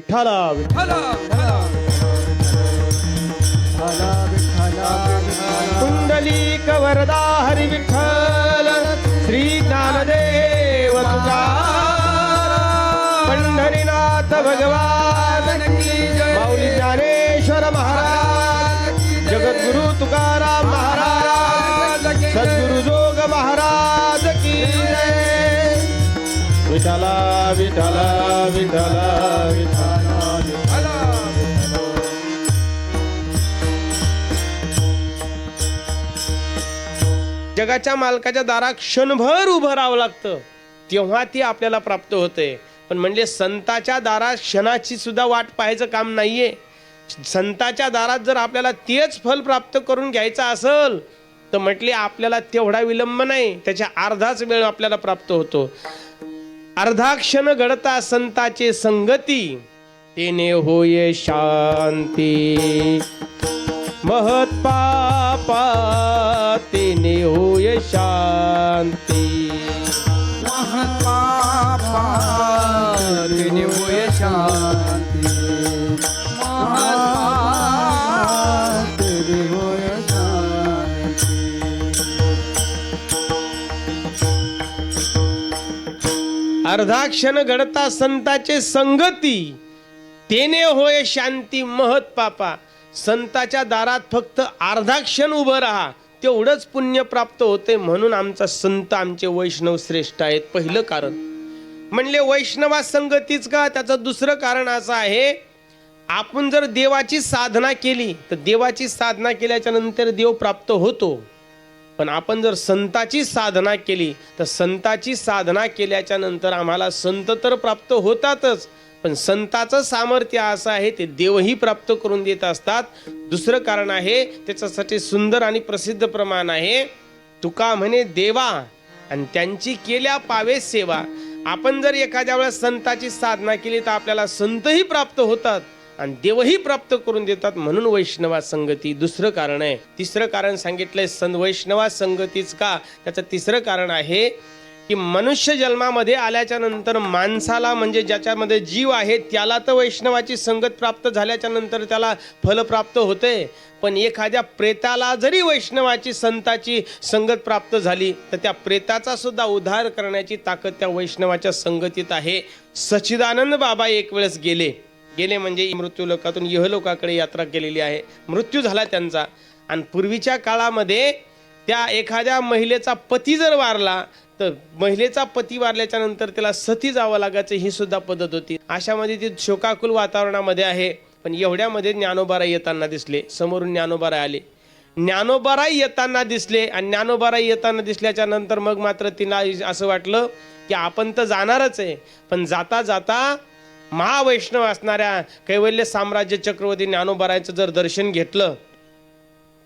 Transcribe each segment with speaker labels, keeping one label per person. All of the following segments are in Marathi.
Speaker 1: विठ्ठला
Speaker 2: विठ्ठला
Speaker 1: कुंडलिक वरदा हरी विठ्ठल श्री ज्ञानदेव तुकाराम पंढरीनाथ भगवान माऊली ज्ञानेश्वर महाराज जगद्गुरु तुकाराम महाराज सद्गुरु जोग महाराज की जय। विठ्ठला विठ्ठला विठ्ठला विठ्ठला जगाच्या मालकाच्या दारात क्षणभर उभं राहावं लागतं तेव्हा ती आपल्याला प्राप्त होते. पण म्हणजे संताच्या दारात क्षणाची सुद्धा वाट पाहायचं काम नाहीये. संताच्या दारात जर आपल्याला तेच फल प्राप्त करून घ्यायचं असेल तर म्हटले आपल्याला तेवढा विलंब नाही, त्याच्या अर्धाच वेळ आपल्याला प्राप्त होतो. अर्धा क्षण घडता संताचे संगती तेने होय शांती महत पापा तेने होय शांती
Speaker 2: महत पापा तेने होय शांती महत पापा तेने होय शांती.
Speaker 1: अर्धा क्षण घडता संताचे संगती तेने होय शांती महत पापा. संताच्या दारात फक्त अर्धा क्षण उभं राहा तेवढंच पुण्य प्राप्त होते. म्हणून आमचा संत आमचे वैष्णव श्रेष्ठ आहेत. पहिलं कारण म्हणले वैष्णवा संगतीच का, त्याचं दुसरं कारण असं आहे आपण जर देवाची साधना केली तर देवाची साधना केल्याच्या नंतर देव प्राप्त होतो. पण आपण जर संताची साधना केली तर संताची साधना केल्याच्या नंतर आम्हाला संत तर प्राप्त होतातच, पण संताचं सामर्थ्य असं आहे ते देवही प्राप्त करून देत असतात. दुसरं कारण आहे त्याच्यासाठी सुंदर आणि प्रसिद्ध प्रमाण आहे. तुका म्हणे देवा आणि त्यांची केल्या पावे सेवा. आपण जर एखाद्या वेळेस संताची साधना केली तर आपल्याला संतही प्राप्त होतात आणि देवही प्राप्त करून देतात. म्हणून वैष्णवा संगती दुसरं कारण आहे. तिसरं कारण सांगितलंय वैष्णवा संगतीच का, त्याचं तिसरं कारण आहे की मनुष्य जन्मामध्ये आल्याच्या नंतर माणसाला म्हणजे ज्याच्यामध्ये जीव आहे त्याला तर वैष्णवाची संगत प्राप्त झाल्याच्या नंतर त्याला फल प्राप्त होते. पण एखाद्या प्रेताला जरी वैष्णवाची संताची संगत प्राप्त झाली तर त्या प्रेताचा सुद्धा उद्धार करण्याची ताकद त्या वैष्णवाच्या संगतीत आहे. सच्चिदानंद बाबा एक वेळेस गेले म्हणजे मृत्यू लोकातून इहलोकाकडे यात्रा केलेली आहे. मृत्यू झाला त्यांचा. आणि पूर्वीच्या काळामध्ये त्या एखाद्या महिलेचा पती जर वारला तर महिलेचा पती वारल्याच्या नंतर त्याला सती जावं लागायचं ही सुद्धा पद्धत होती. अशामध्ये ती शोकाकुल वातावरणामध्ये आहे. पण एवढ्यामध्ये ज्ञानोबाराय येताना दिसले. समोरून ज्ञानोबाराय आले. ज्ञानोबाराय येताना दिसले आणि ज्ञानोबाराय येताना दिसल्याच्या नंतर मग मात्र तिला असं वाटलं की आपण तर जाणारच आहे, पण जाता जाता महावैष्णव असणाऱ्या कैवल्य साम्राज्य चक्रवर्ती ज्ञानोबारायचं जर दर्शन घेतलं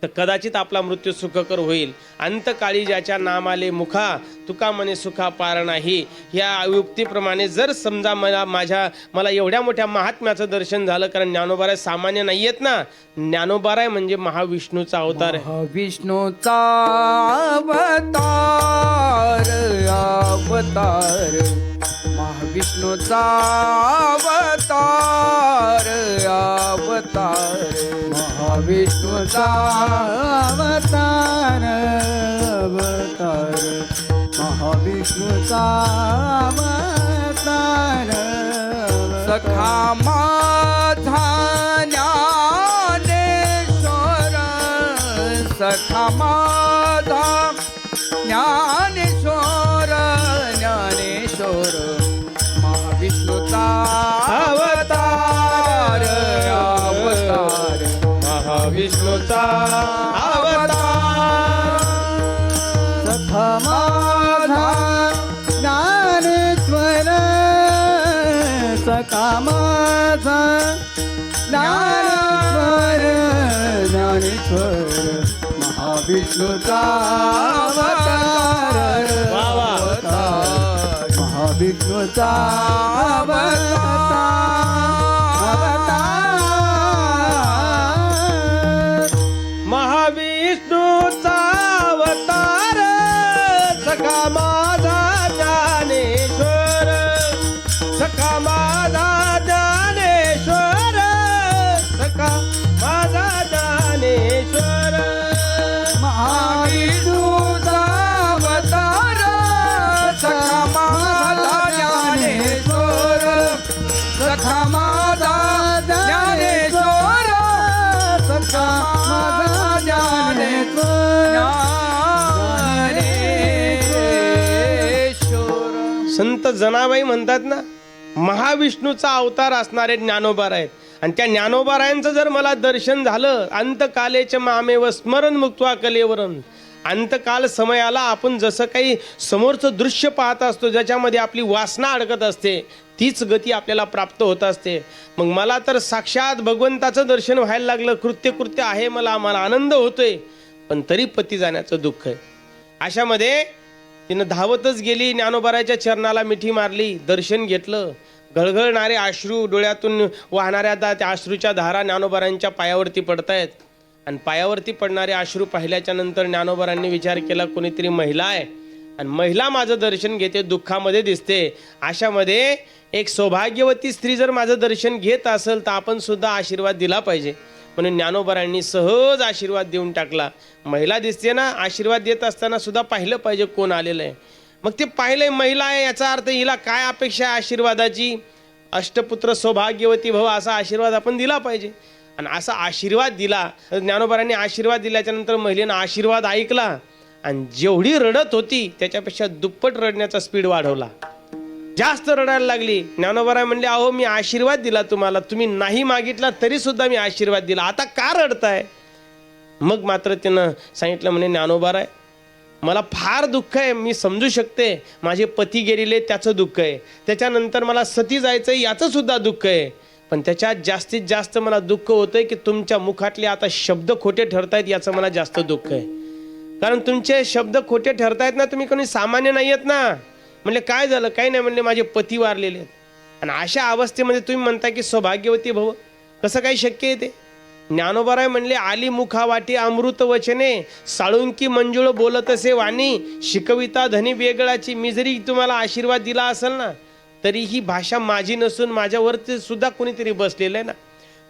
Speaker 1: तर कदाचित आपला मृत्यू सुखकर होईल. अंतकाळी ज्याच्या नामाले मुखा तुका म्हणे सुखा पार नाही. ह्या युक्तीप्रमाणे जर समजा मला एवढ्या मोठ्या महात्म्याचं दर्शन झालं, कारण ज्ञानोबाराय सामान्य नाही आहेत ना. ज्ञानोबाराय म्हणजे महाविष्णूचा अवतार आहे.
Speaker 2: विष्णूचा अवतार अवतार महाविष्णूचा अवतार अवतार महाविष्णूचा अवतार अवतार महाविष्णूचा अवतार. सखा माझा ज्ञानेश्वर सखा माझा ज्ञानेश्वर ज्ञानेश्वर महाविष्णूचा अवतार अवतार
Speaker 1: महाविष्णूचा अवतार.
Speaker 2: सखा माझा ज्ञानेश्वर सखा माझा ज्ञानेश्वर ज्ञानेश्वर महाविष्णूचा अवतार महाविष्णूचा अवतार
Speaker 1: महाविष्णूचा अवतार सखा माझा ज्ञानेश्वर सखा माझा ज्ञानेश्वर
Speaker 2: सखा माझा ज्ञानेश्वर सखा माझा ज्ञानेश्वर.
Speaker 1: संत जनाबाई म्हणतात ना, महाविष्णूचा अवतार असणारे ज्ञानोबाराय आणि त्या ज्ञानोबारायांचं जर मला दर्शन झालं, अंतकालेच मामेव स्मरण मुक्त्वा कलेवरण, अंतकाल समयाला आपण जसं काही समोरचं दृश्य पाहत असतो ज्याच्यामध्ये आपली वासना अडकत असते, तीच गती आपल्याला प्राप्त होत असते. मग मला तर साक्षात भगवंताचं दर्शन व्हायला लागलं, कृत्य आहे, मला आनंद होतोय, पण तरी पती जाण्याचं दुःख आहे. अशामध्ये तिनं धावतच गेली, ज्ञानोबाराच्या चरणाला मिठी मारली, दर्शन घेतलं. गळगळणारे अश्रू डोळ्यातून वाहणाऱ्या त्या अश्रूच्या धारा ज्ञानोबारांच्या पायावरती पडतायत आणि पायावरती पडणारे अश्रू पाहिल्याच्या नंतर ज्ञानोबारांनी विचार केला, कोणीतरी महिला आहे आणि महिला माझं दर्शन घेते, दुःखामध्ये दिसते. अशामध्ये एक सौभाग्यवती स्त्री जर माझं दर्शन घेत असेल तर आपण सुद्धा आशीर्वाद दिला पाहिजे. म्हणून ज्ञानोबारांनी सहज आशीर्वाद देऊन टाकला. महिला दिसते ना, आशीर्वाद देत असताना सुद्धा पाहिलं पाहिजे कोण आलेलं आहे. मग ते पाहिलंय महिला आहे, याचा अर्थ हिला काय अपेक्षा आहे आशीर्वादाची, अष्टपुत्र सौभाग्यवती भव असा आशीर्वाद आपण दिला पाहिजे. आणि असा आशीर्वाद दिला. ज्ञानोबारांनी आशीर्वाद दिल्याच्या नंतर महिलेनं आशीर्वाद ऐकला आणि जेवढी रडत होती त्याच्यापेक्षा दुप्पट रडण्याचा स्पीड वाढवला, जास्त रडायला लागली. ज्ञानोबाराय म्हणले, अहो मी आशीर्वाद दिला तुम्हाला, तुम्ही नाही मागितला तरी सुद्धा मी आशीर्वाद दिला, आता का रडताय? मग मात्र त्यानं सांगितलं, म्हणे ज्ञानोबाराय मला फार दुःख आहे, मी समजू शकते, माझे पती गेलेले त्याचं दुःख आहे, त्याच्यानंतर मला सती जायचं याचं सुद्धा दुःख आहे, पण त्याच्यात जास्तीत जास्त मला दुःख होतंय की तुमच्या मुखातले आता शब्द खोटे ठरतायत, याचं मला जास्त दुःख आहे. कारण तुमचे शब्द खोटे ठरतायत ना, तुम्ही कोणी सामान्य नाही आहेत ना. म्हणले काय झालं? काही नाही. म्हणले माझे पती वारलेले आहेत. आणि अशा अवस्थेमध्ये तुम्ही म्हणता की सौभाग्यवती भव, कसं काही शक्य आहे ते? ज्ञानोबाराय म्हणले, आली मुखावाटी अमृत वचने, साळुंकी मंजुळ बोलत असे वाणी, शिकविता धनी वेगळाची. मी जरी तुम्हाला आशीर्वाद दिला असेल ना, तरी ही भाषा माझी नसून माझ्यावरती सुद्धा कोणीतरी बसलेलं आहे ना.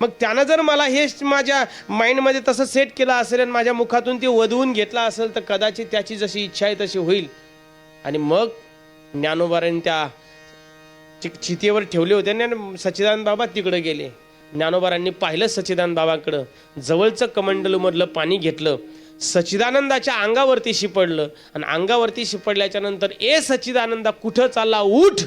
Speaker 1: मग त्यानं जर मला हे माझ्या माइंडमध्ये तसं सेट केलं असेल आणि माझ्या मुखातून ते वधवून घेतला असेल तर कदाचित त्याची जशी इच्छा आहे तशी होईल. आणि मग ज्ञानोबारांनी त्या चितेवर ठेवले होते आणि सच्चिदानंद बाबा तिकडे गेले. ज्ञानोबारांनी पाहिलं सच्चिदानंद बाबाकडं, जवळचं कमंडलूमधलं पाणी घेतलं, सच्चिदानंदाच्या अंगावरती शिपडलं आणि अंगावरती शिपडल्याच्या नंतर, ए सच्चिदानंदा कुठं चालला, उठ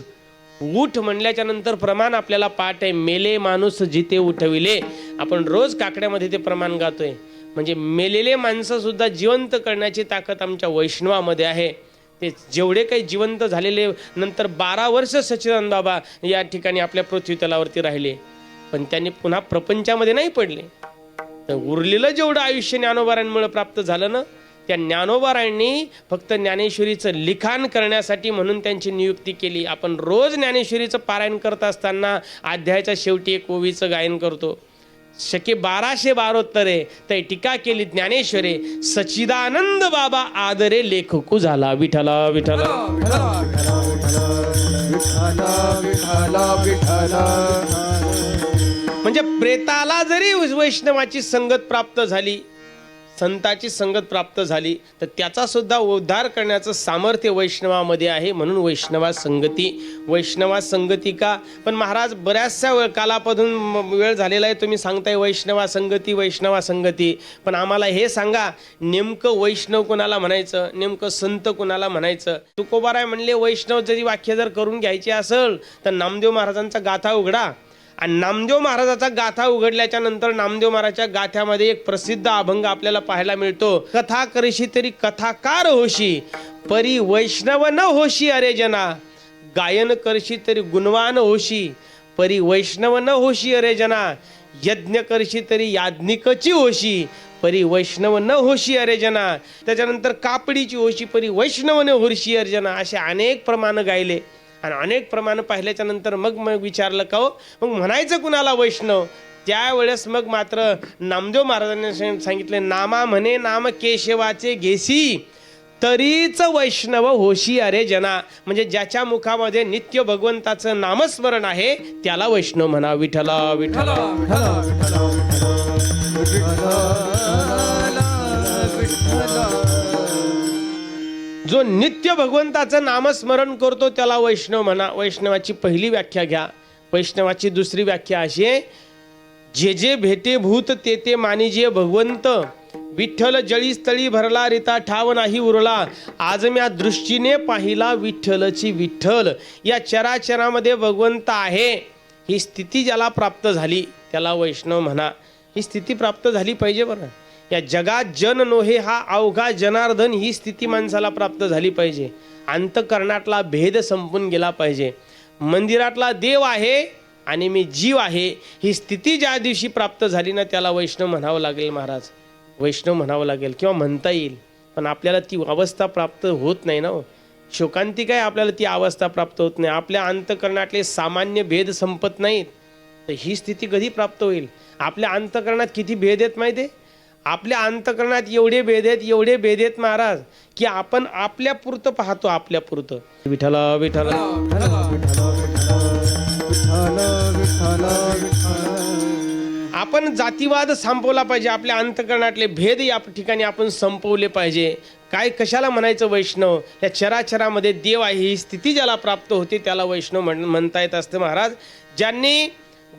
Speaker 1: उठ म्हणल्याच्या नंतर प्रमाण आपल्याला पाठ आहे, मेले माणूस जिते उठविले. आपण रोज काकड्यामध्ये ते प्रमाण गातोय. म्हणजे मेलेले माणसं सुद्धा जिवंत करण्याची ताकद आमच्या वैष्णवामध्ये आहे. ते जेवढे काही जिवंत झालेले, नंतर 12 वर्ष सच्चिदानंद बाबा या ठिकाणी आपल्या पृथ्वी तलावरती राहिले, पण त्यांनी पुन्हा प्रपंचामध्ये नाही पडले. तर उरलेलं जेवढं आयुष्य ज्ञानोबारांमुळे प्राप्त झालं ना, त्या ज्ञानोबारांनी फक्त ज्ञानेश्वरीचं लिखाण करण्यासाठी म्हणून त्यांची नियुक्ती केली. आपण रोज ज्ञानेश्वरीचं पारायण करत असताना अध्यायाच्या शेवटी एक ओवीचं गायन करतो, शके 1212 तै टीका केली ज्ञानेश्वरे, सच्चिदानंद बाबा आदरे लेखकू झाला. विठला विठला म्हणजे प्रेताला जरी वैष्णवाची संगत प्राप्त झाली, संताची संगत प्राप्त झाली, तर त्याचा सुद्धा उद्धार करण्याचं सामर्थ्य वैष्णवामध्ये आहे. म्हणून वैष्णवा संगती का? पण महाराज बऱ्याचशा कालापासून वेळ झालेला आहे, तुम्ही सांगताय वैष्णवा संगती, पण आम्हाला हे सांगा, नेमकं वैष्णव कोणाला म्हणायचं, नेमकं संत कोणाला म्हणायचं? तुकोबाराय म्हणले, वैष्णव जरी व्याख्या जर करून घ्यायची असेल तर नामदेव महाराजांचा गाथा उघडा. आणि नामदेव महाराजाचा गाथा उघडल्याच्या नंतर नामदेव महाराजाच्या गाथ्यामध्ये एक प्रसिद्ध अभंग आपल्याला पाहायला मिळतो, कथा करशी तरी कथाकार होशी, परी वैष्णव न होशी अरे जना, गायन करशी तरी गुणवान होशी, परी वैष्णव न होशी अरे जना, यज्ञ करशी तरी याज्ञिकची होशी, परी वैष्णव न होशी अरे जना. त्याच्यानंतर कापडीची होशी, परी वैष्णव न होशी अरे जना. असे अनेक प्रमाण गायले आणि अनेक प्रमाण पाहिल्याच्या नंतर मग विचारलं का हो, मग म्हणायचं कुणाला वैष्णव? त्यावेळेस मग मात्र नामदेव महाराजांनी सांगितले, नामा म्हणे नाम केशवाचे घेसी, तरीच वैष्णव होशी अरे जना. म्हणजे ज्याच्या मुखामध्ये नित्य भगवंताचं नामस्मरण आहे त्याला वैष्णव म्हणा. विठला विठला जो नित्य भगवंताचं नामस्मरण करतो त्याला वैष्णव म्हणा. वैष्णवाची पहिली व्याख्या घ्या, वैष्णवाची दुसरी व्याख्या अशी आहे, जे जे भेटे भूत ते ते मानिजे भगवंत, विठ्ठल जळी स्थळी भरला रिता ठाव नाही उरला, आज म्या दृष्टीने पाहिला विठ्ठलची विठ्ठल. या चराचरामध्ये भगवंत आहे ही स्थिती ज्याला प्राप्त झाली त्याला वैष्णव म्हणा. ही स्थिती प्राप्त झाली पाहिजे बरं. या जगात जन नोहे हा अवघा जनार्दन ही स्थिती माणसाला प्राप्त झाली पाहिजे. अंतकरणातला भेद संपून गेला पाहिजे. मंदिरातला देव आहे आणि मी जीव आहे ही स्थिती ज्या दिवशी प्राप्त झाली ना त्याला वैष्णव म्हणावं लागेल महाराज. वैष्णव म्हणावं लागेल किंवा म्हणता येईल. पण आपल्याला ती अवस्था प्राप्त होत नाही ना. शोकांतिक आहे, आपल्याला ती अवस्था प्राप्त होत नाही. आपल्या अंतकरणातले सामान्य भेद संपत नाहीत. तर ही स्थिती कधी प्राप्त होईल? आपल्या अंतकरणात किती भेद आहेत माहिती आहे? आपल्या अंतकरणात एवढे भेद आहेत महाराज की आपण आपल्या पुरतं पाहतो. आपल्या पुरतं विठ्ठला विठ्ठला आपण जातीवाद संपवला पाहिजे. आपल्या अंतकरणातले भेद या ठिकाणी आपण संपवले पाहिजे. काय कशाला म्हणायचं वैष्णव? या चराचरामध्ये देव आहे ही स्थिती ज्याला प्राप्त होते त्याला वैष्णव म्हणता येत असतं महाराज. ज्यांनी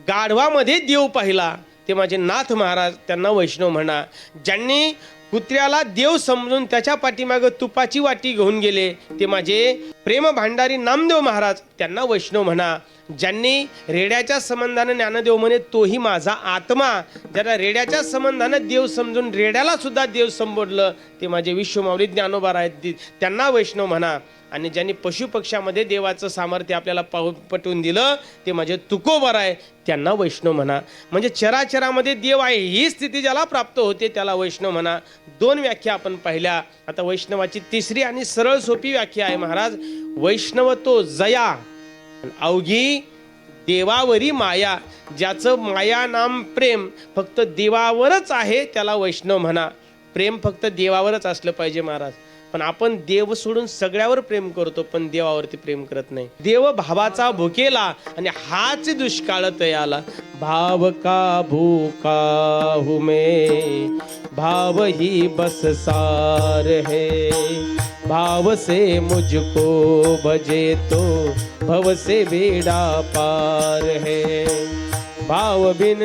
Speaker 1: गाढवामध्ये देव पाहिला ते माझे नाथ महाराज, त्यांना वैष्णव म्हणा. ज्यांनी कुत्र्याला देव समजून त्याच्या पाठीमागं तुपाची वाटी घेऊन गेले ते माझे प्रेम भांडारी नामदेव महाराज, त्यांना वैष्णव म्हणा. ज्यांनी रेड्याच्या संबंधानं ज्ञानदेव म्हणे तोही माझा आत्मा, ज्याला रेड्याच्या संबंधानं देव समजून रेड्याला सुद्धा देव संबोधलं ते माझे विश्वमाऊली ज्ञानोबा आहेत, त्यांना वैष्णव म्हणा. आणि ज्यांनी पशुपक्ष्यामध्ये देवाचं सामर्थ्य आपल्याला पटवून दिलं ते माझे तुकोबर आहे, त्यांना वैष्णव म्हणा. म्हणजे चराचरामध्ये देव आहे ही स्थिती ज्याला प्राप्त होते त्याला वैष्णव म्हणा. दोन व्याख्या आपण पाहिल्या. आता वैष्णवाची तिसरी आणि सरळ सोपी व्याख्या आहे महाराज. वैष्णव तो जया अवघी देवावरी माया. ज्याचं माया नाम प्रेम फक्त देवावरच आहे त्याला वैष्णव म्हणा. प्रेम फक्त देवावरच असलं पाहिजे महाराज. पण आपण देव सोडून सगळ्यावर प्रेम करतो पण देवावरती प्रेम करत नाही. देव भावाचा भुकेला आणि हाच दुष्काळ तयाला. भाव का भूका हूँ मैं, भाव ही बस सार है, भाव से मुझको भजे तो भव से बेड़ा पार है. भाव बिन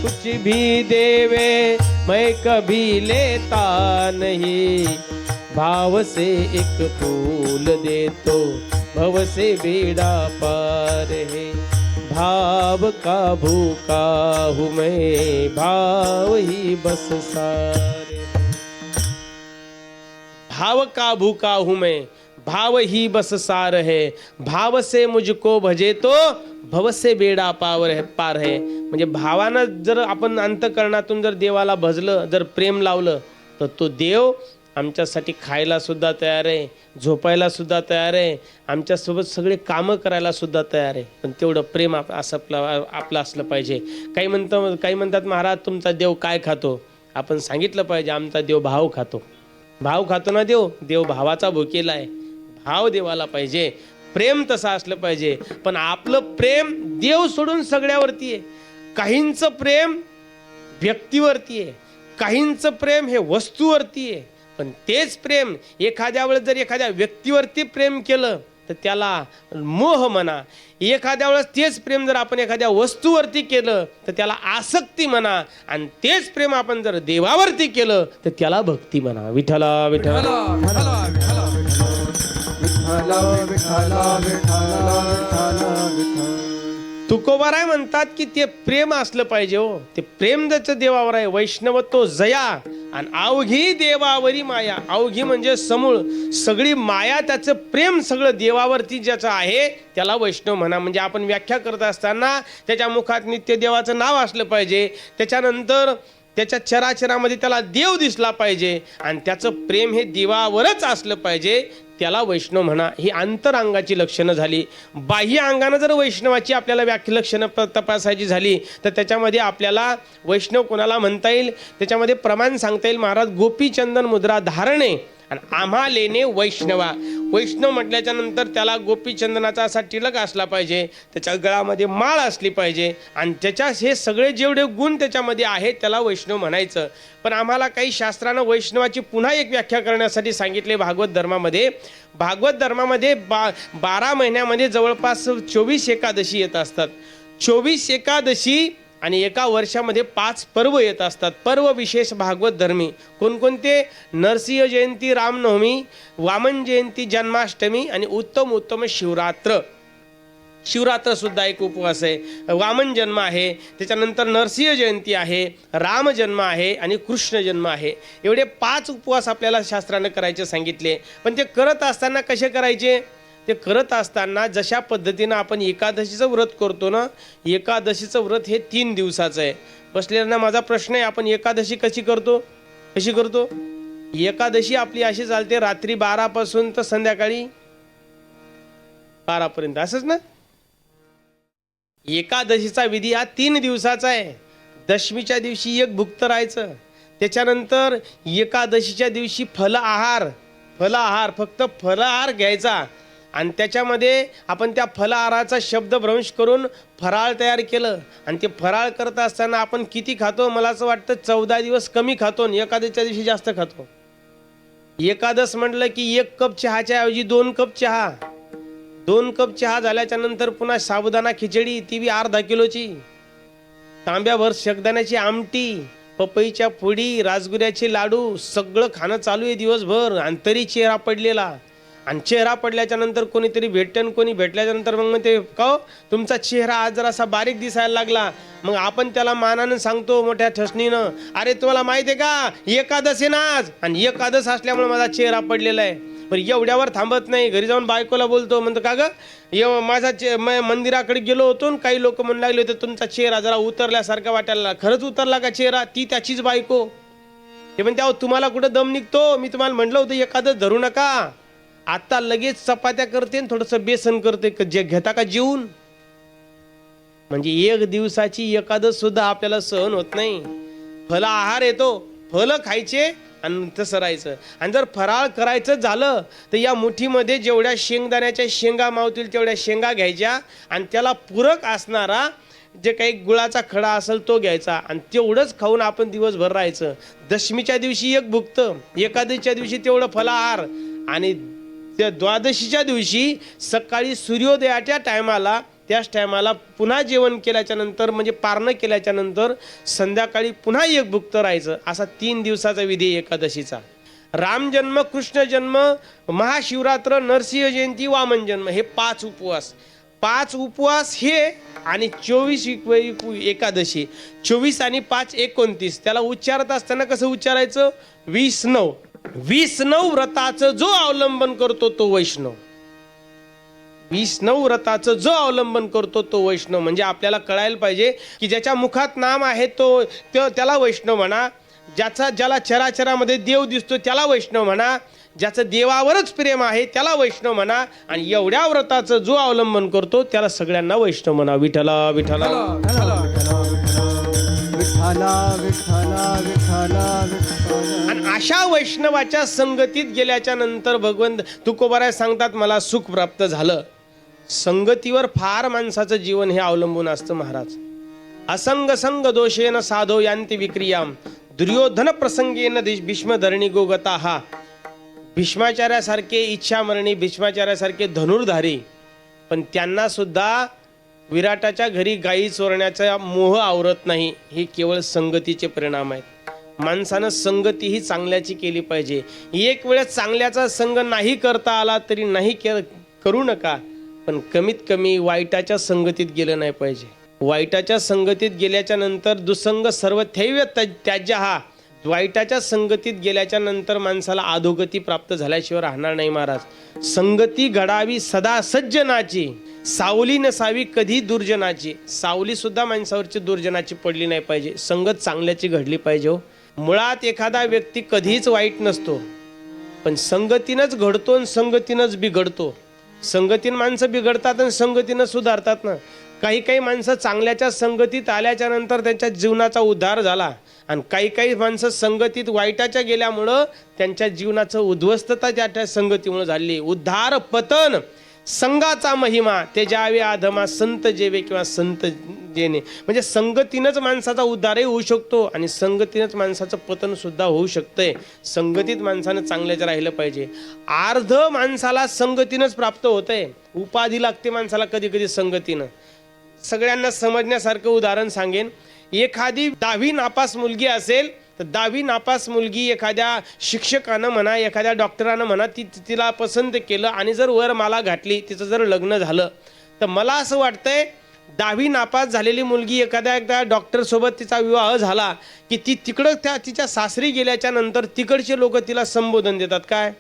Speaker 1: कुछ भी देवे मैं कभी लेता नहीं, भाव से एक फूल दे तो भव से बेड़ा पार है. भाव का भूखा हूँ मैं, भाव ही बस सार. भाव का भूखा हूँ मैं, भाव ही बस सार है, भाव से मुझको भजे तो भव से बेड़ा पार है. म्हणजे भावानं जर आपण अंतकरणातून जर देवाला भजलं, जर प्रेम लावलं तर तो देव आमच्यासाठी खायला सुद्धा तयार आहे, झोपायला सुद्धा तयार आहे, आमच्यासोबत सगळे कामं करायला सुद्धा तयार आहे. पण तेवढं प्रेम आपलं असलं पाहिजे. काही म्हणतात महाराज तुमचा देव काय खातो? आपण सांगितलं पाहिजे आमचा देव भाव खातो. भाव खातो ना देव. देव भावाचा भुकेला आहे. भाव देवाला पाहिजे. प्रेम तसं असलं पाहिजे. पण आपलं प्रेम देव सोडून सगळ्यावरती आहे. काहींचं प्रेम व्यक्तीवरती आहे, काहींचं प्रेम हे वस्तूवरती आहे. पण तेच प्रेम एखाद्या वेळेस जर एखाद्या व्यक्तीवरती प्रेम केलं तर त्याला मोह म्हणा. एखाद्या वेळेस तेच प्रेम जर आपण एखाद्या वस्तूवरती केलं तर त्याला आसक्ती म्हणा. आणि तेच प्रेम आपण जर देवावरती केलं तर त्याला भक्ती म्हणा. विठ्ठला विठ्ठला तुकोबाराय म्हणतात की ते प्रेम असलं पाहिजे हो. ते प्रेम ज्याचं देवावर आहे. वैष्णव तो जया आणि अवघी देवावरी माया. अवघी म्हणजे समूळ सगळी माया, त्याचं प्रेम सगळं देवावरती ज्याचं आहे त्याला वैष्णव म्हणा. म्हणजे आपण व्याख्या करत असताना त्याच्या मुखात नित्य देवाचं नाव असलं पाहिजे. त्याच्यानंतर त्याच्या चराचरामध्ये त्याला देव दिसला पाहिजे आणि त्याचं प्रेम हे देवावरच असलं पाहिजे, त्याला वैष्णव म्हणा. ही अंतरांगाची लक्षणं झाली. बाह्य अंगानं जर वैष्णवाची आपल्याला लक्षणं तपासायची झाली तर त्याच्यामध्ये आपल्याला वैष्णव कोणाला म्हणता येईल त्याच्यामध्ये प्रमाण सांगता येईल महाराज. गोपीचंदन मुद्रा धारणे आणि आम्हा लेणे वैष्णवा. वैष्णव म्हटल्याच्या नंतर त्याला गोपीचंदनाचा असा टिलक असला पाहिजे, त्याच्या गळामध्ये माळ असली पाहिजे आणि त्याच्या हे सगळे जेवढे गुण त्याच्यामध्ये आहेत त्याला वैष्णव म्हणायचं. पण आम्हाला काही शास्त्रानं वैष्णवाची पुन्हा एक व्याख्या करण्यासाठी सांगितले भागवत धर्मामध्ये. भागवत धर्मामध्ये 12 महिन्यामध्ये जवळपास 24 एकादशी येत असतात. 24 एकादशी आणि एका वर्षामध्ये 5 पर्व येत असतात. पर्व विशेष भागवत धर्मी कोणकोणते? नरसिंह जयंती, रामनवमी, वामन जयंती, जन्माष्टमी आणि उत्तम उत्तम शिवरात्र. शिवरात्र सुद्धा एक उपवास आहे. वामन जन्म आहे, त्याच्यानंतर नरसिंह जयंती आहे, राम जन्म आहे आणि कृष्ण जन्म आहे. एवढे 5 उपवास आपल्याला शास्त्रानं करायचे सांगितले. पण ते करत असताना कसे करायचे? ते करत असताना जशा पद्धतीनं आपण एकादशीचं व्रत करतो ना, एकादशीचं व्रत हे 3 दिवसाचं आहे. बसलेल्यांना माझा प्रश्न आहे, आपण एकादशी कशी करतो? एकादशी आपली अशी चालते रात्री 12 पासून तर संध्याकाळी 12 पर्यंत, असंच ना. एकादशीचा विधी हा 3 दिवसाचा आहे. दशमीच्या दिवशी एक भुक्त राहायचं, त्याच्यानंतर एकादशीच्या दिवशी फलाहार, फक्त फलाहार घ्यायचा आणि त्याच्यामध्ये आपण त्या फलाहाराचा शब्दभ्रंश करून फराळ तयार केलं. आणि ते फराळ करत असताना आपण किती खातो? मला असं वाटतं 14 दिवस कमी खातो आणि एकादशीच्या दिवशी जास्त खातो. एकादश म्हटलं की 1 कप चहाच्या ऐवजी 2 कप चहा, 2 कप चहा झाल्याच्या नंतर पुन्हा साबुदाणा खिचडी, ती बी अर्धा किलोची, तांब्याभर शेंगदाण्याची आमटी, पपईच्या फोडी, राजगिऱ्याचे लाडू, सगळं खाणं चालू आहे दिवसभर. आणि तरी चेहरा पडलेला. आणि चेहरा पडल्याच्या नंतर कोणीतरी भेटतं, कोणी भेटल्याच्या नंतर मग म्हणते, का हो तुमचा चेहरा आज जरासा बारीक दिसायला लागला. मग आपण त्याला मानानं सांगतो मोठ्या ठसणीनं, अरे तुम्हाला माहिती आहे का एकादश आहे ना आज, आणि एकादश असल्यामुळे माझा चेहरा पडलेला आहे. पण एवढ्यावर थांबत नाही, घरी जाऊन बायकोला बोलतो, म्हणतो का ग माझा मंदिराकडे गेलो होतो, काही लोक म्हणू लागले होते तुमचा चेहरा जरा उतरल्यासारखा वाटायला. खरंच उतरला का चेहरा? ती त्याचीच बायको. हे म्हणते, अहो तुम्हाला कुठं दम निघतो? मी तुम्हाला म्हटलं होतं एकादश धरू नका. आता लगेच चपात्या करते, थोडंसं बेसन करते, जे घेता का जेवून? म्हणजे 1 दिवसाची एकादश सुद्धा आपल्याला सहन होत नाही. फलाहार येतो, फलं खायचे आणि तसं राहायचं. आणि जर फराळ करायचं झालं तर या मुठीमध्ये जेवढ्या शेंगदाण्याच्या शेंगा मावतील तेवढ्या शेंगा घ्यायच्या आणि त्याला पूरक असणारा जे काही गुळाचा खडा असेल तो घ्यायचा आणि तेवढंच खाऊन आपण दिवसभर राहायचं. दशमीच्या दिवशी एक भुक्त, एकादशीच्या दिवशी तेवढं फलाहार आणि त्या द्वादशीच्या दिवशी सकाळी सूर्योदयाच्या टायमाला, त्याच टायमाला पुन्हा जेवण केल्याच्या नंतर म्हणजे पारणं केल्याच्या नंतर संध्याकाळी पुन्हा एक भुक्त राहायचं. असा 3 दिवसाचा विधी एकादशीचा. राम जन्म, कृष्ण जन्म, महाशिवरात्र, नरसिंह जयंती, वामन जन्म, हे 5 उपवास. 5 उपवास हे आणि 24 एकादशी. 24 आणि 5 29. त्याला उच्चारत असताना कसं उच्चारायचं? 29. 29 व्रताचं जो अवलंबन करतो तो वैष्णव. 29 व्रताचं जो अवलंबन करतो तो वैष्णव. म्हणजे आपल्याला कळायला पाहिजे की ज्याच्या मुखात नाम आहे तो त्याला वैष्णव म्हणा. ज्याला चराचरामध्ये देव दिसतो त्याला वैष्णव म्हणा. ज्याचं देवावरच प्रेम आहे त्याला वैष्णव म्हणा. आणि एवढ्या व्रताचं जो अवलंबन करतो त्याला सगळ्यांना वैष्णव म्हणा. विठ्ठला विठ्ठला आणि अशा वैष्णवाच्या संगतीत गेल्याच्या नंतर भगवंत तुकोबाराय सांगतात, मला सुख प्राप्त झालं. संगतीवर फार माणसाचं जीवन हे अवलंबून असतं महाराज. असंग संग दोषेन साधो यांती विक्रियाम, दुर्योधन प्रसंगेन भीष्मधरणी गोगताहा. भीष्माचार्यासारखे इच्छामरणी, भीष्माचार्यासारखे धनुर्धारी, पण त्यांना सुद्धा विराटाच्या घरी गायी चोरण्याचा मोह आवरत नाही. हे केवळ संगतीचे परिणाम आहेत. माणसानं संगती ही चांगल्याची केली पाहिजे. एक वेळेस चांगल्याचा संग नाही करता आला तरी नाही करू नका, पण कमीत कमी वाईटाच्या संगतीत गेलं नाही पाहिजे. वाईटाच्या संगतीत गेल्याच्या नंतर दुसंग सर्वथैव त्याज्य. हा वाईटाच्या संगतीत गेल्याच्या नंतर माणसाला अधोगती प्राप्त झाल्याशिवाय राहणार नाही महाराज. संगती घडावी सदा सज्जनाची, सावली नसावी कधी दुर्जनाची. सावली सुद्धा माणसावरची दुर्जनाची पडली नाही पाहिजे. संगत चांगल्याची घडली पाहिजे. मुळात एखादा व्यक्ती कधीच वाईट नसतो, पण संगतीनंच घडतो आणि संगतीनंच बिघडतो. संगतीनं माणसं बिघडतात आणि संगतीनं सुधारतात ना. काही माणसं चांगल्याच्या संगतीत आल्याच्या नंतर त्यांच्या जीवनाचा उद्धार झाला आणि काही माणसं संगतीत वाईटाच्या गेल्यामुळं त्यांच्या जीवनाचं उद्ध्वस्तता त्या संगतीमुळे झाली. उद्धार पतन संघाचा महिमा ते ज्यावे आधमा संत जेवे किंवा संत जेणे. म्हणजे संगतीनंच माणसाचा उद्धारही होऊ शकतो आणि संगतीनंच माणसाचं पतन सुद्धा होऊ शकतंय. संगतीत माणसानं चांगल्याच राहिलं पाहिजे. अर्ध माणसाला संगतीनंच प्राप्त होतंय. उपाधी लागते माणसाला कधी कधी संगतीनं. सगळ्यांना समजण्यासारखं उदाहरण सांगेन. एखादी 10वी नापास मुलगी असेल तर 10वी नापास मुलगी एखाद्या शिक्षकानं म्हणा, एखाद्या डॉक्टरानं म्हणा, तिला पसंत केलं आणि जर वरमाला घातली, तिचं जर लग्न झालं, तर मला असं वाटतंय 10वी नापास झालेली मुलगी एखाद्या डॉक्टरसोबत तिचा विवाह झाला की ती तिकडं तिच्या सासरी गेल्याच्या नंतर तिकडचे लोक तिला संबोधन देतात. काय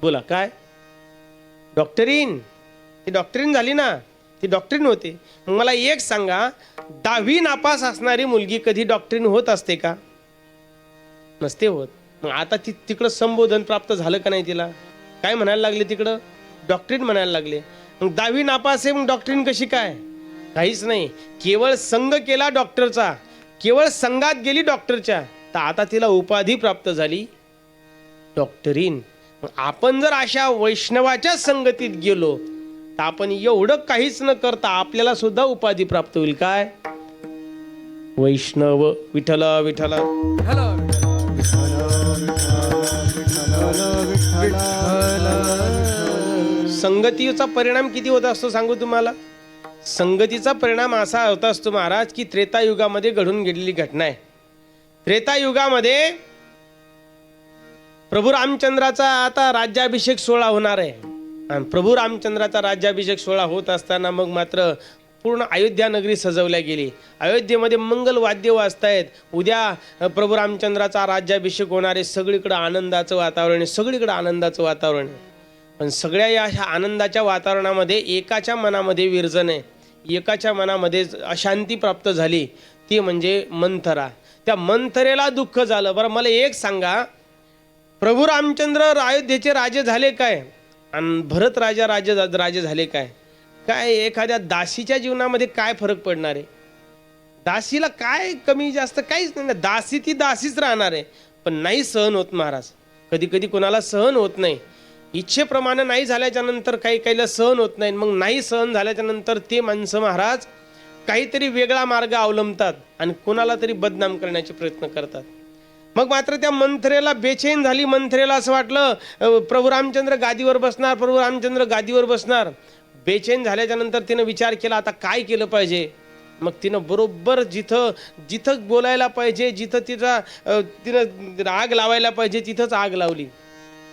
Speaker 1: बोला, काय डॉक्टरीन? ती डॉक्टरीन झाली ना, ती डॉक्टरीन होते. मग मला एक सांगा, 10वी नापास असणारी मुलगी कधी डॉक्टरीन होत असते का? नसते होत. मग आता ती तिकडं संबोधन प्राप्त झालं का नाही? तिला काय म्हणायला लागले? तिकडं डॉक्टरीन म्हणायला लागले. मग 10वी नापास आहे, मग डॉक्टरीन कशी काय? काहीच नाही. केवळ संघ केला डॉक्टरचा, केवळ संघात गेली डॉक्टरच्या, तर आता तिला उपाधी प्राप्त झाली डॉक्टरीन. मग आपण जर अशा वैष्णवाच्या संगतीत गेलो तर आपण एवढं काहीच न करता आपल्याला सुद्धा उपाधी प्राप्त होईल. काय? वैष्णव. विठ्ठल विठ्ठल. संगतीचा परिणाम किती होत असतो सांगू तुम्हाला? संगतीचा परिणाम असा होत असतो महाराज की त्रेतायुगामध्ये घडून गेलेली घटना आहे. त्रेतायुगामध्ये प्रभू रामचंद्राचा आता राज्याभिषेक सोहळा होणार आहे. आणि प्रभू रामचंद्राचा राज्याभिषेक सोहळा होत असताना मग मात्र पूर्ण अयोध्या नगरी सजवल्या गेली. अयोध्येमध्ये मंगल वाद्य वाजतायत. उद्या प्रभू रामचंद्राचा राज्याभिषेक होणार आहे. सगळीकडे आनंदाचं वातावरण आहे, सगळीकडे आनंदाचं वातावरण आहे. पण सगळ्या या आनंदाच्या वातावरणामध्ये एकाच्या मनामध्ये विरजन आहे, एकाच्या मनामध्ये अशांती प्राप्त झाली, ती म्हणजे मंथरा. त्या मंथरेला दुःख झालं. बरं मला एक सांगा, प्रभू रामचंद्र अयोध्येचे राजे झाले काय आणि भरत राजे झाले काय? काय एखाद्या दासीच्या जीवनामध्ये काय फरक पडणार आहे? दासीला काय कमी जास्त काहीच नाही. दासी ती दासीच राहणार आहे. पण नाही सहन होत महाराज. कधी कधी कोणाला सहन होत नाही. इच्छेप्रमाणे नाही झाल्याच्या नंतर काही काहीला सहन होत नाही. मग नाही सहन झाल्याच्या नंतर ते माणसं महाराज काहीतरी वेगळा मार्ग अवलंबतात आणि कोणाला तरी बदनाम करण्याचे प्रयत्न करतात. मग मात्र त्या मंथरेला बेचैन झाली. मंथरेला असं वाटलं प्रभू रामचंद्र गादीवर बसणार, प्रभू रामचंद्र गादीवर बसणार. बेचैन झाल्याच्या नंतर तिनं विचार केला आता काय केलं पाहिजे. मग तिनं बरोबर जिथं बोलायला पाहिजे, तिनं आग लावायला पाहिजे तिथंच आग लावली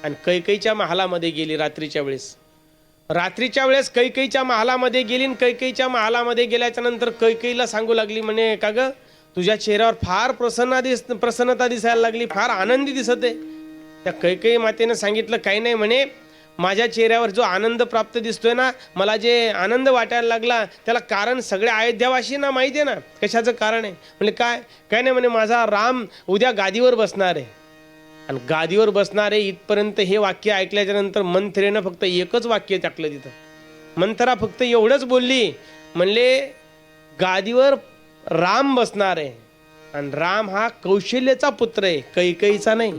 Speaker 1: आणि कैकेयीच्या महालामध्ये गेली. रात्रीच्या वेळेस कैकेयीच्या महालामध्ये गेली. कैकेयीच्या महालामध्ये गेल्याच्या नंतर कैकेयीला सांगू लागली, म्हणे का ग तुझ्या चेहऱ्यावर फार प्रसन्नता दिसायला लागली, फार आनंदी दिसत आहे. त्या कैकेयी मातेनं सांगितलं काही नाही म्हणे, माझ्या चेहऱ्यावर जो आनंद प्राप्त दिसतोय ना, मला जे आनंद वाटायला लागला त्याला कारण सगळ्या अयोध्यावासींना माहिती आहे ना कशाचं कारण आहे. म्हणजे काय नाही म्हणे, माझा राम उद्या गादीवर बसणार आहे. आणि गादीवर बसणार आहे इथपर्यंत हे वाक्य ऐकल्याच्या नंतर मंथरेनं फक्त एकच वाक्य टाकलं तिथं. मंथरा फक्त एवढंच बोलली, म्हणले गादीवर राम बसणार आहे आणि राम हा कौशल्याचा पुत्र आहे, कैकेयीचा नाही.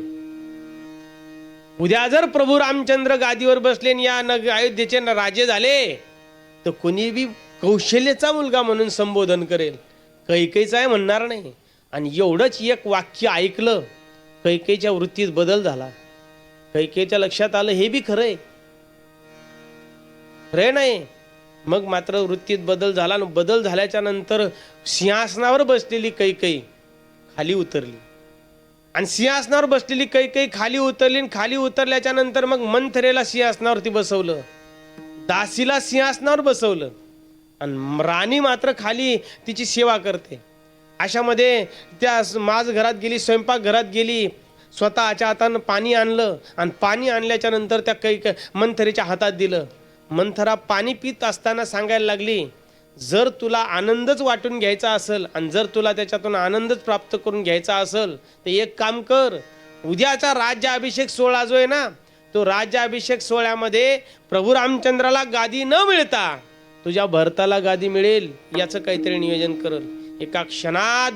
Speaker 1: उद्या जर प्रभू रामचंद्र गादीवर बसले आणि या अयोध्येचे राजे झाले तर कोणी बी कौशल्याचा मुलगा म्हणून संबोधन करेल, कैकेयीचा आहे म्हणणार नाही. आणि एवढंच एक वाक्य ऐकलं, कैकेयीच्या वृत्तीत बदल झाला. कैकेयीच्या लक्षात आलं हे बी खरंय नाही. मग मात्र वृत्तीत बदल झाला. बदल झाल्याच्या नंतर सिंहासनावर बसलेली कैकेयी खाली उतरली आणि सिंहासनावर बसलेली कैकेयी खाली उतरली. खाली उतरल्याच्या नंतर मग मंथरेला सिंहासनावरती बसवलं, दासीला सिंहासनावर बसवलं आणि राणी मात्र खाली तिची सेवा करते. अशामध्ये त्या माझ घरात गेली, स्वयंपाक घरात गेली, स्वतःच्या हातानं पाणी आणलं आणि पाणी आणल्याच्या नंतर त्या मंथरेच्या हातात दिलं. मंथरा पाणी पित असताना सांगायला लागली, जर तुला आनंदच वाटून घ्यायचा असेल आणि जर तुला त्याच्यातून आनंदच प्राप्त करून घ्यायचा असेल तर एक काम कर, उद्याचा राज्याभिषेक सोहळा जो आहे ना, तो राज्याभिषेक सोहळ्यामध्ये प्रभू रामचंद्राला गादी न मिळता तुझ्या भरताला गादी मिळेल याचं काहीतरी नियोजन करल. एका क्षणात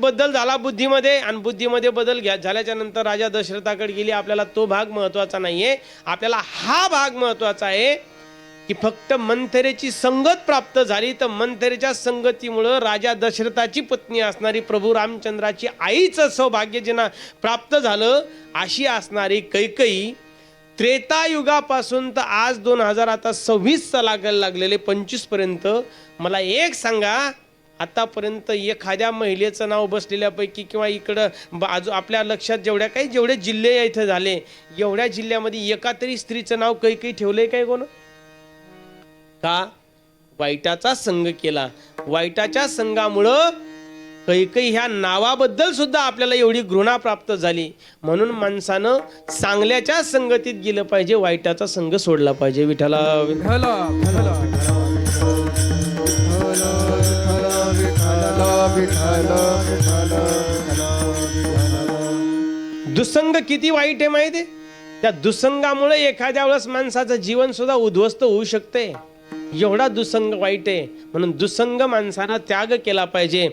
Speaker 1: बदल झाला बुद्धीमध्ये. आणि बुद्धीमध्ये बदल झाल्याच्या नंतर राजा दशरथाकडे गेली. आपल्याला तो भाग महत्वाचा नाहीये, आपल्याला हा भाग महत्वाचा आहे की फक्त मंथरेची संगत प्राप्त झाली तर मंथरेच्या संगतीमुळं राजा दशरथाची पत्नी असणारी प्रभू रामचंद्राची आईचं सौभाग्य ज्यांना प्राप्त झालं, अशी असणारी कैकेयी त्रेतायुगापासून तर आज 2026 लागायला लागलेले 25 पर्यंत मला एक सांगा, आतापर्यंत एखाद्या महिलेचं नाव बसलेल्यापैकी किंवा इकडं बाजू आपल्या लक्षात जेवढे जिल्हे इथं झाले, एवढ्या जिल्ह्यामध्ये एका तरी स्त्रीचं नाव काही ठेवलंय काय कोण? का? वाईटाचा संग केला. वाईटाच्या संघामुळं कैकई ह्या नावाबद्दल सुद्धा आपल्याला एवढी घृणा प्राप्त झाली. म्हणून माणसानं चांगल्याच्या संगतीत गेलं पाहिजे, वाईटाचा संग सोडला पाहिजे. विठ्ठला
Speaker 2: विठ्ठल
Speaker 1: दुसंग किती वाईट आहे माहिती आहे? त्या दुसंगामुळे एखाद्या वेळेस माणसाचं जीवन सुद्धा उद्ध्वस्त होऊ शकते. एवढा दुसंग वाईट आहे. म्हणून दुसंग माणसानं त्याग केला पाहिजे.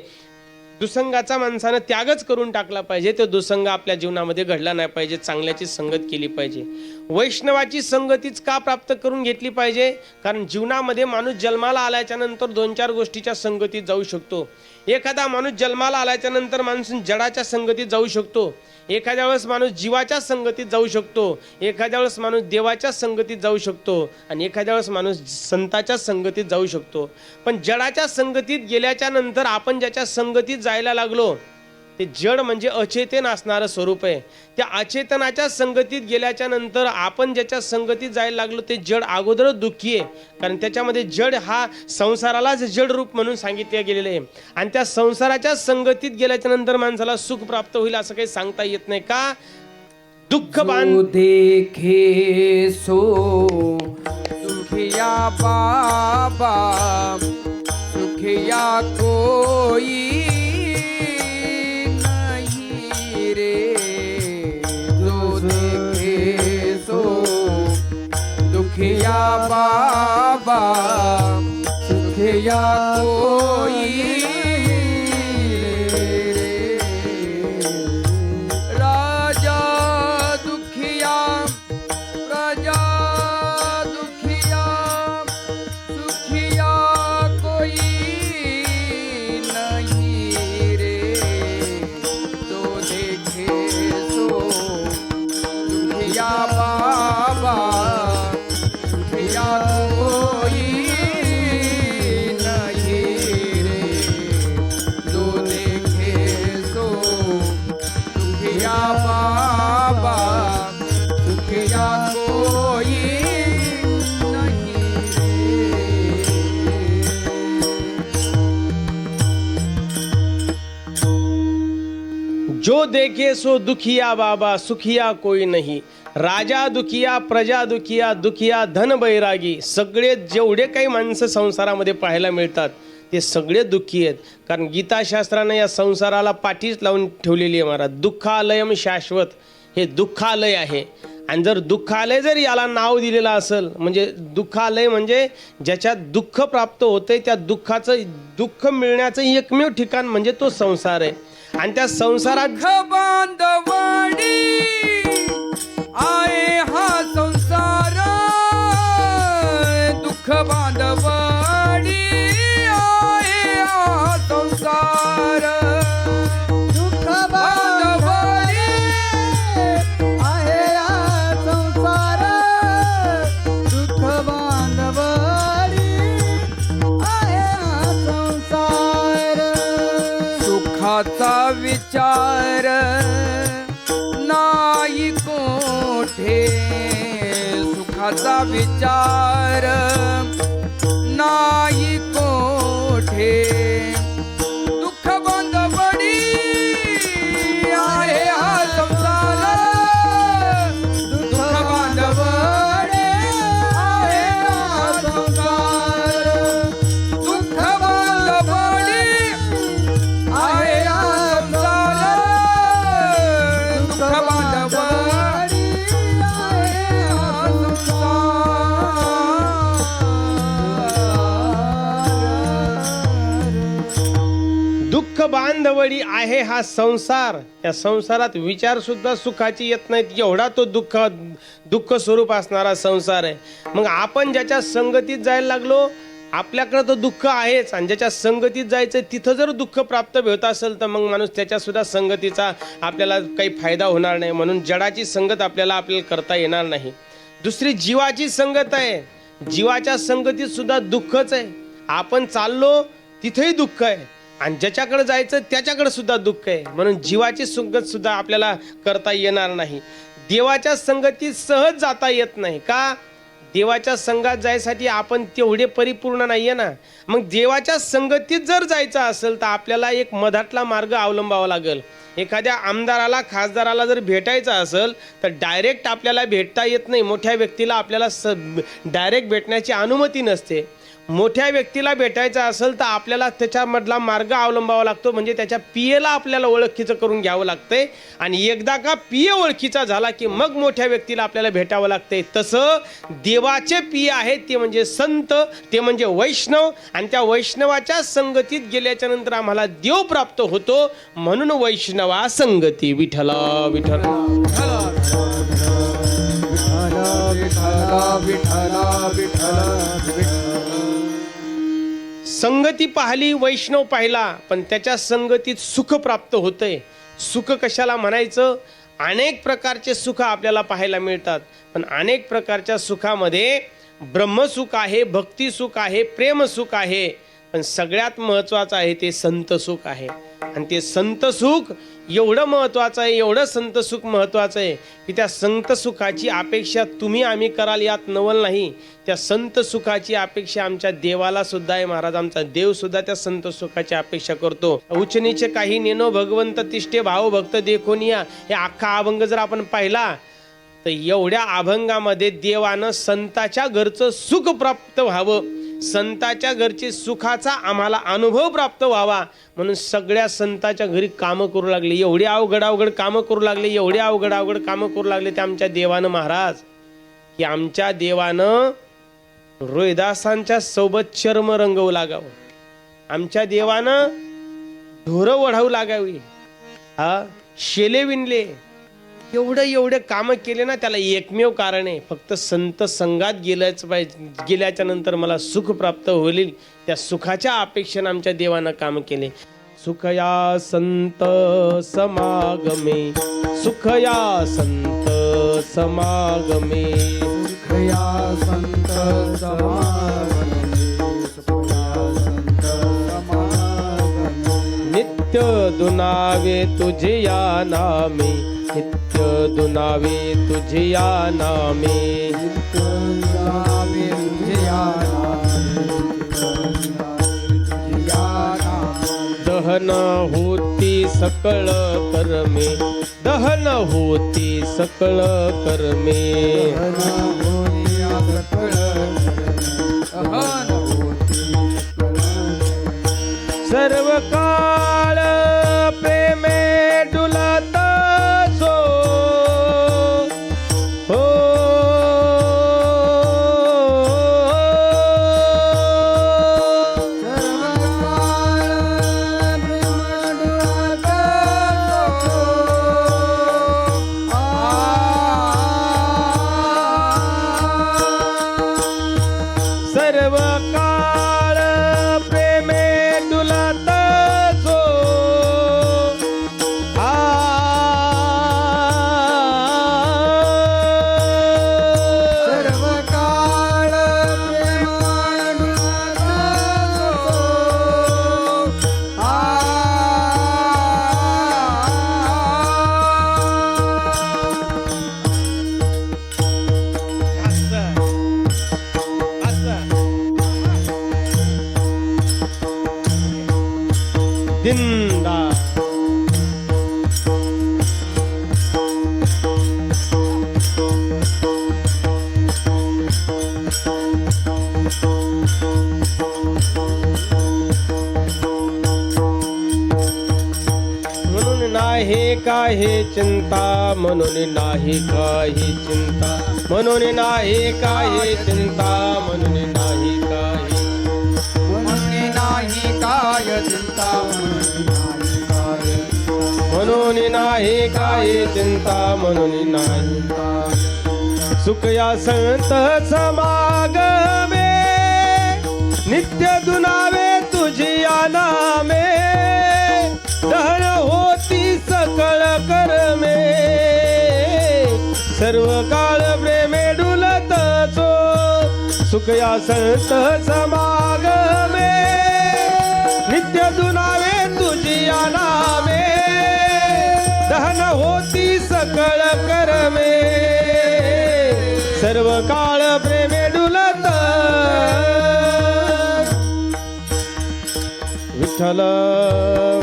Speaker 1: दुसंगाचा माणसानं त्यागच करून टाकला पाहिजे. तो दुसंग आपल्या जीवनामध्ये घडला नाही पाहिजे. चांगल्याची संगत केली पाहिजे. वैष्णवाची संगतीच का प्राप्त करून घेतली पाहिजे? कारण जीवनामध्ये माणूस जन्माला आल्याच्या नंतर 2-4 गोष्टीच्या संगतीत जाऊ शकतो. एखादा माणूस जन्माला आल्याच्या नंतर माणूस जडाच्या संगतीत जाऊ शकतो. एखाद्या वेळेस माणूस जीवाच्या संगतीत जाऊ शकतो. एखाद्या वेळेस माणूस देवाच्या संगतीत जाऊ शकतो. आणि एखाद्या वेळेस माणूस संताच्या संगतीत जाऊ शकतो. पण जडाच्या संगतीत गेल्याच्या नंतर आपण ज्याच्या संगतीत जायला लागलो ते जड म्हणजे अचेतन असणारं स्वरूप आहे. त्या अचेतनाच्या संगतीत गेल्याच्या नंतर आपण ज्याच्या संगतीत जायला लागलो ते जड अगोदरच दुःखी आहे. कारण त्याच्यामध्ये जड हा संसारालाच जड रूप म्हणून सांगितले गेलेले आहे. आणि त्या संसाराच्या संगतीत गेल्याच्या नंतर माणसाला सुख प्राप्त होईल असं काही सांगता येत नाही. का? दुःख बांध
Speaker 2: देखे सो सुखिया बाबा सुखिया कोई नहीं रे. जो देखे सो दुखिया बाबा सुखिया कोई
Speaker 1: जो देखे सो दुखिया बाबा सुखिया कोई नहीं. राजा दुखिया प्रजा दुखिया दुखिया धन बैरागी. सगळे जेवढे काही माणसं संसारामध्ये पाहायला मिळतात ते सगळे दुःखी आहेत. कारण गीताशास्त्रानं या संसाराला पाठीच लावून ठेवलेली आहे महाराज. दुःखालयम शाश्वत, हे दुःखालय आहे. आणि जर दुःखालय जर याला नाव दिलेलं असेल म्हणजे दुःखालय म्हणजे ज्याच्यात दुःख प्राप्त होते त्या दुःख मिळण्याचं एकमेव ठिकाण म्हणजे तो संसार आहे. आणि त्या संसारात
Speaker 2: बांधवाडी आहे हा संसार. दुःख बांधवाडी आहे हा संसार. दुःख बांधवाडी आहे हा संसार. दुःख बांधवाडी आहे हा संसार. सुखाचा विचार नाही कोठे. सुखाचा विचार नाही कोठे. दुःख बांधवडी आहे हा संसार. दुःख बांधवडी आहे हा संसार. दुःख बांधवडी आहे हा संसार. दुःख बांधवडी आहे हा संसार.
Speaker 1: दुःख बांधवडी आहे हा संसार. या संसारात विचार सुद्धा सुखाची येत नाहीत एवढा तो दुःख स्वरूप असणारा संसार आहे. मग आपण ज्याच्या संगतीत जायला लागलो आपल्याकडे तर दुःख आहेच. आणि ज्याच्या संगतीत जायचं तिथं जर दुःख प्राप्त होत असेल तर मग माणूस त्याच्या सुद्धा संगतीचा आपल्याला काही फायदा होणार नाही. म्हणून जडाची संगत आपल्याला करता येणार नाही. दुसरी जीवाची संगत आहे. जीवाच्या संगतीत सुद्धा दुःखच आहे. आपण चाललो तिथेही दुःख आहे आणि ज्याच्याकडे जायचं त्याच्याकडे सुद्धा दुःख आहे. म्हणून जीवाची संगत सुद्धा आपल्याला करता येणार नाही. देवाच्या संगतीत सहज जाता येत नाही. का? देवाच्या संघात जायसाठी आपण तेवढे परिपूर्ण नाहीये ना. मग देवाच्या संगतीत जर जायचं असेल तर आपल्याला एक मधातला मार्ग अवलंबावा लागेल. एखाद्या आमदाराला खासदाराला जर भेटायचं असेल तर डायरेक्ट आपल्याला भेटता येत नाही. मोठ्या व्यक्तीला आपल्याला डायरेक्ट भेटण्याची अनुमती नसते. मोठ्या व्यक्तीला भेटायचं असेल तर आपल्याला त्याच्यामधला मार्ग अवलंबावा लागतो. म्हणजे त्याच्या पियेला आपल्याला ओळखीचं करून घ्यावं लागतंय आणि एकदा का पिये ओळखीचा झाला की मग मोठ्या व्यक्तीला आपल्याला भेटावं लागतंय. तसं देवाचे पिये आहेत ते म्हणजे संत, ते म्हणजे वैष्णव आणि त्या वैष्णवाच्या संगतीत गेल्याच्या नंतर आम्हाला देव प्राप्त होतो. म्हणून वैष्णवा संगती. विठ्ठला विठ्ठला संगती पाहिली, वैष्णव पाहिला, पण त्याच्या संगतीत सुख प्राप्त होतंय. सुख कशाला म्हणायचं? अनेक प्रकारचे सुख आपल्याला पाहायला मिळतात. पण अनेक प्रकारच्या सुखामध्ये ब्रह्मसुख आहे, भक्ती सुख आहे, प्रेम सुख आहे, पण सगळ्यात महत्त्वाचं आहे ते संत सुख आहे. आणि ते संत सुख एवढं महत्त्वाचं आहे, एवढं संत सुख महत्त्वाचं आहे की त्या संत सुखाची अपेक्षा तुम्ही आम्ही कराल यात नवल नाही. त्या संत सुखाची अपेक्षा आमच्या देवाला सुद्धा आहे. महाराज, आमचा देव सुद्धा त्या संत सुखाची अपेक्षा करतो. उच्च नीच काही नेनो भगवंत तिष्ठे भाव भक्त देखोनिया, हे अख्खा अभंग जर आपण पाहिला तर एवढ्या अभंगामध्ये देवानं संताच्या घरचं सुख प्राप्त व्हावं, संताच्या घरची सुखाचा आम्हाला अनुभव प्राप्त व्हावा म्हणून सगळ्या संताच्या घरी कामं करू लागले. एवढे अवघड अवघड कामं करू लागले, एवढे अवघड अवघड कामं करू लागले ते आमच्या देवानं. महाराज, की आमच्या देवानं रोहिदासांच्या सोबत चर्म रंगवू लागावं, आमच्या देवानं ढोरं ओढावू लागावी, शेले विणले, एवढे कामं केले ना. त्याला एकमेव कारण आहे, फक्त संत संघात गेल्याच्या नंतर मला सुख प्राप्त होईल. त्या सुखाच्या अपेक्षेने आमच्या देवानं काम केले. सुखया संत समागमे, सुखया संत समागमे,
Speaker 2: सुखया संत समागमे, सुखया संत समागमे.
Speaker 1: नित्य दुनावे तुझे या नामे, नित्य दुनावे तुझे या नामे,
Speaker 2: नित्य दुनावे तुझे या नामे, तुझे या नामे.
Speaker 1: दहन होती सकळ कर्मे, दहन होती सकळ कर्मे,
Speaker 2: दहन होती सकळ दहन होती सकळ.
Speaker 1: सर्व काळ प्रेमे डुलत सो, हो सर्व काळ प्रेमे डुलत सो,
Speaker 2: सर्व काळ प्रेम डुलत सो.
Speaker 1: जिंदा म्हणून नाही काही चिंता, म्हणून नाही काही चिंता, म्हणून नाही काही चिंता, म्हणून नाही काही,
Speaker 2: म्हणून नाही काय चिंता,
Speaker 1: म्हणून नाही काही चिंता, म्हणून नाही. सुख या संत समागमे, नित्य दुनावे तुझी या नामे, दहन होती सकळ कर्मे, सर्व काळ प्रेमे डुलत सुख या संत समागमे नित्य दुनावे तुझी नामे दहन होती सकळ करमे सर्व काळ प्रेमे डुलत विठ्ठल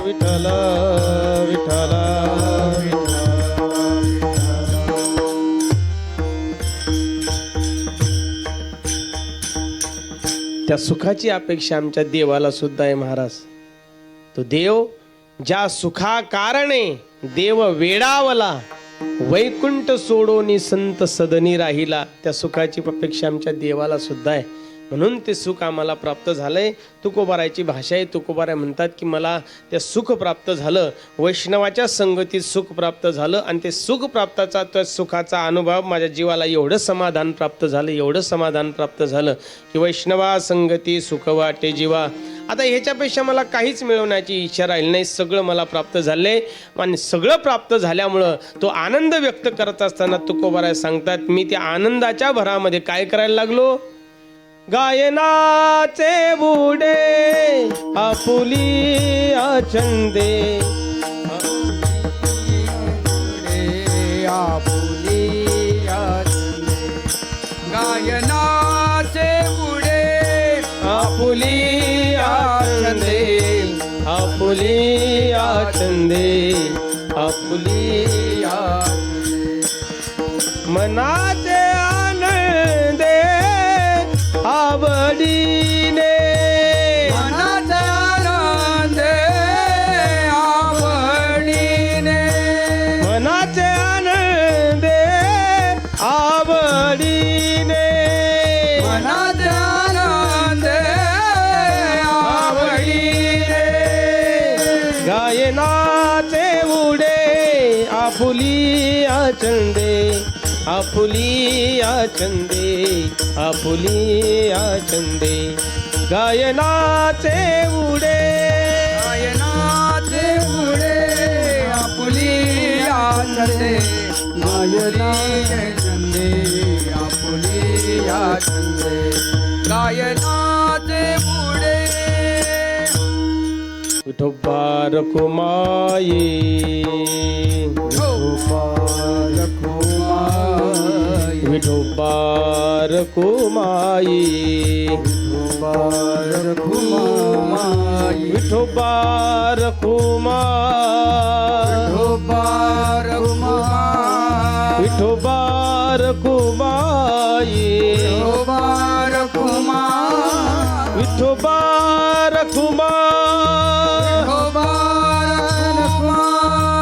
Speaker 1: विठ्ठल विठ्ठल त्या सुखाची अपेक्षा आमच्या देवाला सुद्धा आहे महाराज. तो देव ज्या सुखा कारणे देव वेडावला वैकुंठ सोडोनी संत सदनी राहिला, त्या सुखाची अपेक्षा आमच्या देवाला सुद्धा आहे. म्हणून ते सुख आम्हाला प्राप्त झालंय. तुकोबारायची भाषा आहे. तुकोबाराय म्हणतात की मला ते सुख प्राप्त झालं, वैष्णवाच्या संगतीत सुख प्राप्त झालं आणि ते सुख प्राप्ताचा त्या सुखाचा अनुभव माझ्या जीवाला एवढं समाधान प्राप्त झालं, एवढं समाधान प्राप्त झालं की वैष्णवा संगती सुख वाटे जीवा. आता ह्याच्यापेक्षा मला काहीच मिळवण्याची इच्छा राहिली नाही. सगळं मला प्राप्त झालंय आणि सगळं प्राप्त झाल्यामुळं तो आनंद व्यक्त करत असताना तुकोबाराय सांगतात मी त्या आनंदाच्या भरामध्ये काय करायला लागलो. गायनाचे बुडे आपुली आचंदे
Speaker 2: आपुली आचंदे गायनाचे पुढे
Speaker 1: आपुली आचंदे आपुली आचंदे आपुली मनाचे आनंदे आवडीने
Speaker 2: मनाचा आनंद आवडीने
Speaker 1: मनाचे आनंदे आवडीने
Speaker 2: मनाचा आनंद आवडीने
Speaker 1: गायनाचे उडे आपुली आचंदे आपुली आचंदे आपुली आचंदे गायनाचे उडे
Speaker 2: गायनाचे पुढे आपुली आचंदे गायनाचे चंदे आपुली आचंदे गायनाचे पुढे
Speaker 1: विठोबा रखुमाई विठोबा रखुमाई विठोबा रखुमा विठोबा रखुमाई विठोबा रखुमा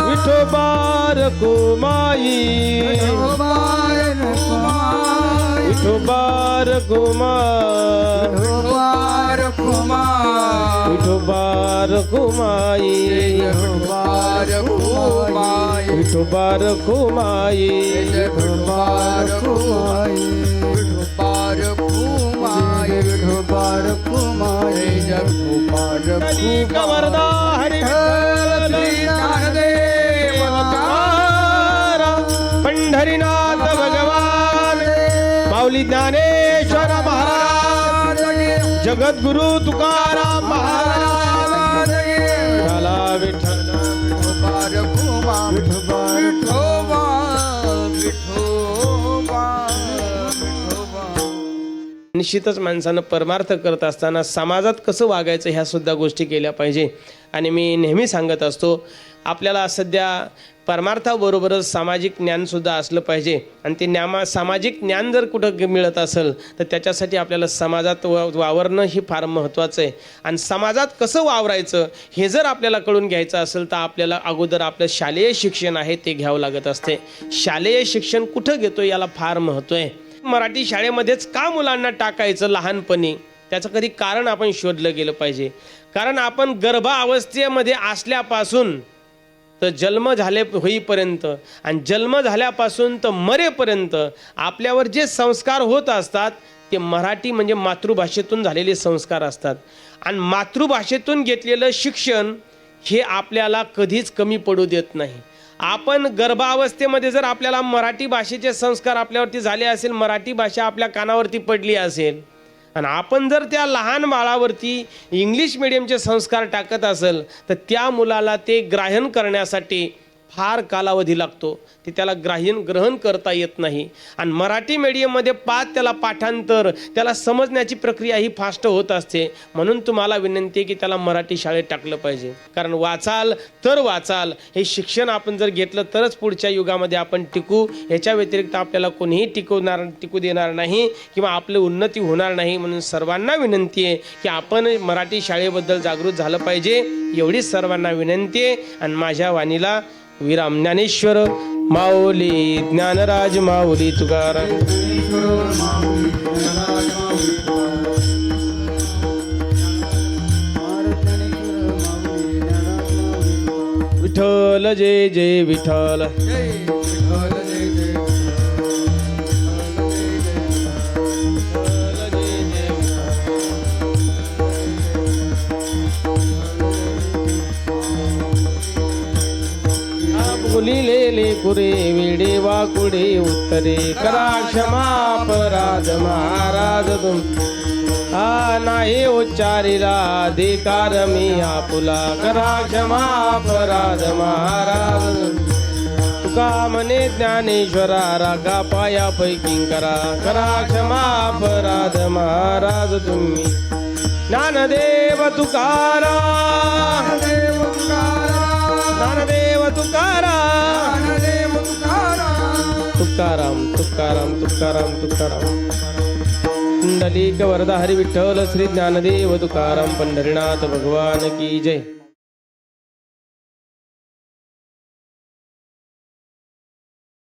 Speaker 1: विठोबा रखुमाई विठोबा रखुमा विठोबा रखुमाई विठोबा रखुमाई कमरदा हरि पंढरीनाथ भगवान माऊली ज्ञानेश्वर महाराज जगद्गुरु तुकाराम महाराज झाला विठ्ठल निश्चितच माणसानं परमार्थ करत असताना समाजात कसं वागायचं ह्या सुद्धा गोष्टी केल्या पाहिजे. आणि मी नेहमी सांगत असतो आपल्याला सध्या परमार्थाबरोबरच सामाजिक ज्ञानसुद्धा असलं पाहिजे. आणि ते सामाजिक ज्ञान जर कुठं मिळत असेल तर त्याच्यासाठी आपल्याला समाजात वावरणं हे फार महत्त्वाचं आहे. आणि समाजात कसं वावरायचं हे जर आपल्याला कळून घ्यायचं असेल तर आपल्याला अगोदर आपलं शालेय शिक्षण आहे ते घ्यावं लागत असते. शालेय शिक्षण कुठं घेतो याला फार महत्त्व आहे. मराठी शाळेमध्येच का मुलांना टाकायचं लहानपणी त्याचं कधी कारण आपण शोधलं गेलं पाहिजे. कारण आपण गर्भावस्थेमध्ये असल्यापासून तर जन्म होईपर्यंत आणि जन्म झाल्यापासून तर मरेपर्यंत आपल्यावर जे संस्कार होत असतात ते मराठी म्हणजे मातृभाषेतून झालेले संस्कार असतात. आणि मातृभाषेतून घेतलेलं शिक्षण हे आपल्याला कधीच कमी पडू देत नाही. आपण गर्भावस्थेमध्ये जर आपल्याला मराठी भाषेचे संस्कार आपल्यावरती झाले असेल, मराठी भाषा आपल्या कानावरती पडली असेल आणि आपण जर त्या लहान बाळावरती इंग्लिश मिडियमचे संस्कार टाकत असेल तर त्या मुलाला ते ग्रहण करण्यासाठी फार कालावधी लागतो, ते त्याला ग्रहण करता येत नाही. आणि मराठी मीडियममध्ये त्याला पाठांतर, त्याला समजण्याची प्रक्रिया ही फास्ट होत असते. म्हणून तुम्हाला विनंती आहे की त्याला मराठी शाळेत टाकलं पाहिजे. कारण वाचाल तर वाचाल हे शिक्षण आपण जर घेतलं तरच पुढच्या युगामध्ये आपण टिकू. याच्या व्यतिरिक्त आपल्याला कोणीही टिकू देणार नाही किंवा आपली उन्नती होणार नाही. म्हणून सर्वांना विनंती आहे की आपण मराठी शाळेबद्दल जागृत झालं पाहिजे, एवढीच सर्वांना विनंती आहे. आणि माझ्या वाणीला विराम. ज्ञानेश्वर माऊली, ज्ञानराज माऊली तुकाराम. विठ्ठल जय जय विठ्ठल. बोलिलेले कुरे वेडे वाकुडे उत्तरे करा क्षमा अपराध महाराज तुम नाही उच्चारिला अधिकार मी आपुला करा क्षमा अपराध महाराज. तुका म्हणे ज्ञानेश्वरा रागा पाया पैकी करा क्षमा अपराध महाराज तुम्ही. ज्ञानदेव तुकाराम, ज्ञानदेव तुकाराम, तुकाराम तुकाराम तुकाराम तुकाराम. कुंडलिक वरदा हरी विठ्ठल श्री ज्ञानदेव तुकाराम पंढरीनाथ भगवान की जय.